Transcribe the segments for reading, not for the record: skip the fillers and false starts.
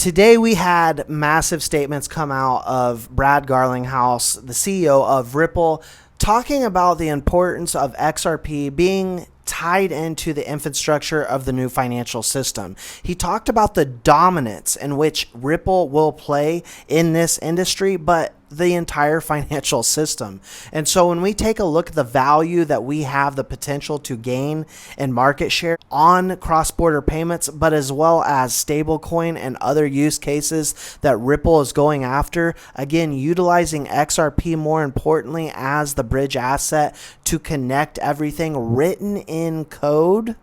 Today we had massive statements come out of Brad Garlinghouse, the CEO of Ripple, talking about the importance of XRP being tied into the infrastructure of the new financial system. He talked about the dominance in which Ripple will play in this industry, but the entire financial system. And so when we take a look at the value that we have the potential to gain in market share on cross-border payments, but as well as stablecoin and other use cases that Ripple is going after, again, utilizing XRP more importantly as the bridge asset to connect everything written in code.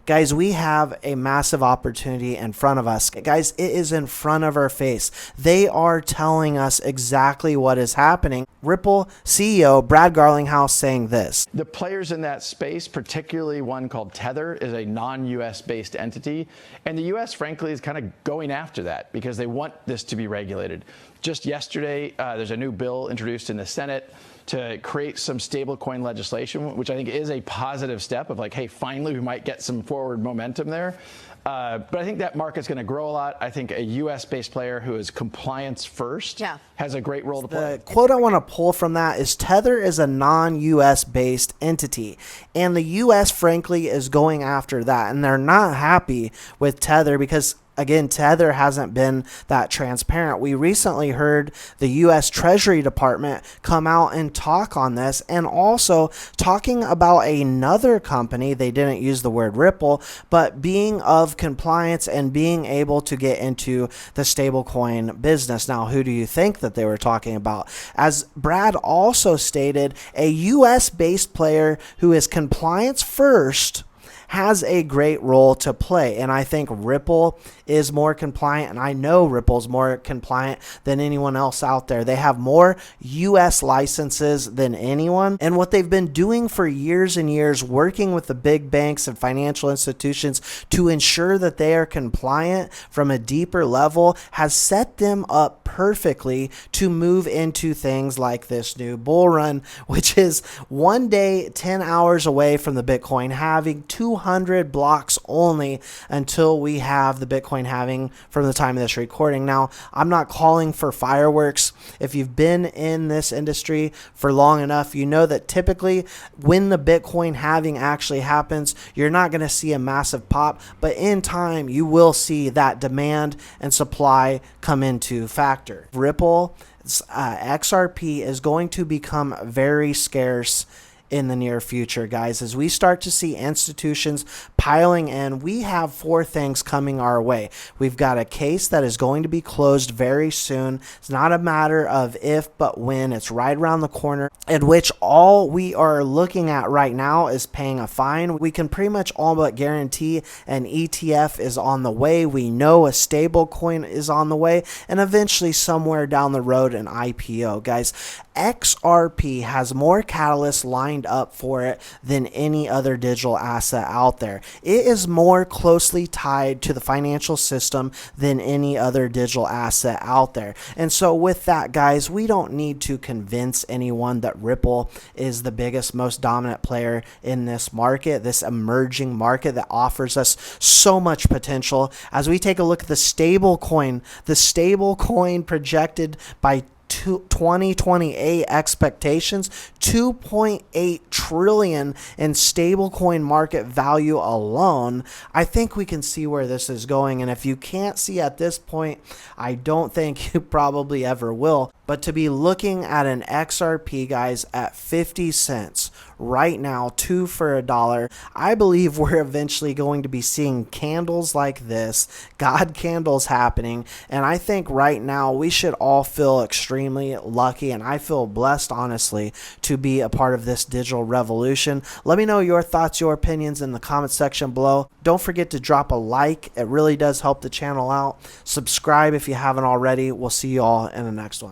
Guys, we have a massive opportunity in front of us. Guys, it is in front of our face. They are telling us exactly what is happening. Ripple CEO Brad Garlinghouse saying this. The players in that space, particularly one called Tether, is a non-US based entity. And the US, frankly, is kind of going after that because they want this to be regulated. Just yesterday, there's a new bill introduced in the Senate to create some stablecoin legislation, which I think is a positive step of like, hey, finally, we might get some forward momentum there. But I think that market's going to grow a lot. I think a U.S.-based player who is compliance first has a great role to play. The quote I want to pull from that is Tether is a non-U.S. based entity. And the U.S., frankly, is going after that. And they're not happy with Tether because again, Tether hasn't been that transparent. We recently heard the U.S. Treasury Department come out and talk on this, and also talking about another company. They didn't use the word Ripple, but being of compliance and being able to get into the stablecoin business. Now, who do you think that they were talking about? As Brad also stated, a U.S.-based player who is compliance first has a great role to play. And I think Ripple is more compliant, and I know Ripple's more compliant than anyone else out there. They have more US licenses than anyone. And what they've been doing for years and years, working with the big banks and financial institutions to ensure that they are compliant from a deeper level, has set them up perfectly to move into things like this new bull run, which is one day, 10 hours away from the Bitcoin halving, 200 blocks only until we have the Bitcoin halving from the time of this recording. Now, I'm not calling for fireworks. If you've been in this industry for long enough, you know that typically when the Bitcoin halving actually happens, you're not going to see a massive pop, but in time you will see that demand and supply come into factor. Ripple XRP is going to become very scarce in the near future, guys. As we start to see institutions piling in, we have four things coming our way. We've got a case that is going to be closed very soon. It's not a matter of if, but when. It's right around the corner, in which all we are looking at right now is paying a fine. We can pretty much all but guarantee an ETF is on the way. We know a stable coin is on the way, and eventually somewhere down the road an IPO. Guys, XRP has more catalysts lined up for it than any other digital asset out there. It is more closely tied to the financial system than any other digital asset out there. And so with that, guys, we don't need to convince anyone that Ripple is the biggest, most dominant player in this market, this emerging market that offers us so much potential. As we take a look at the stable coin projected by 2028 expectations, 2.8 trillion in stablecoin market value alone. I think we can see where this is going, and if you can't see at this point, I don't think you probably ever will. But to be looking at an XRP, guys, at 50 cents right now, 2 for $1, I believe we're eventually going to be seeing candles like this, God candles happening. And I think right now we should all feel extremely lucky, and I feel blessed, honestly, to be a part of this digital revolution. Let me know your thoughts, your opinions in the comment section below. Don't forget to drop a like. It really does help the channel out. Subscribe if you haven't already. We'll see you all in the next one.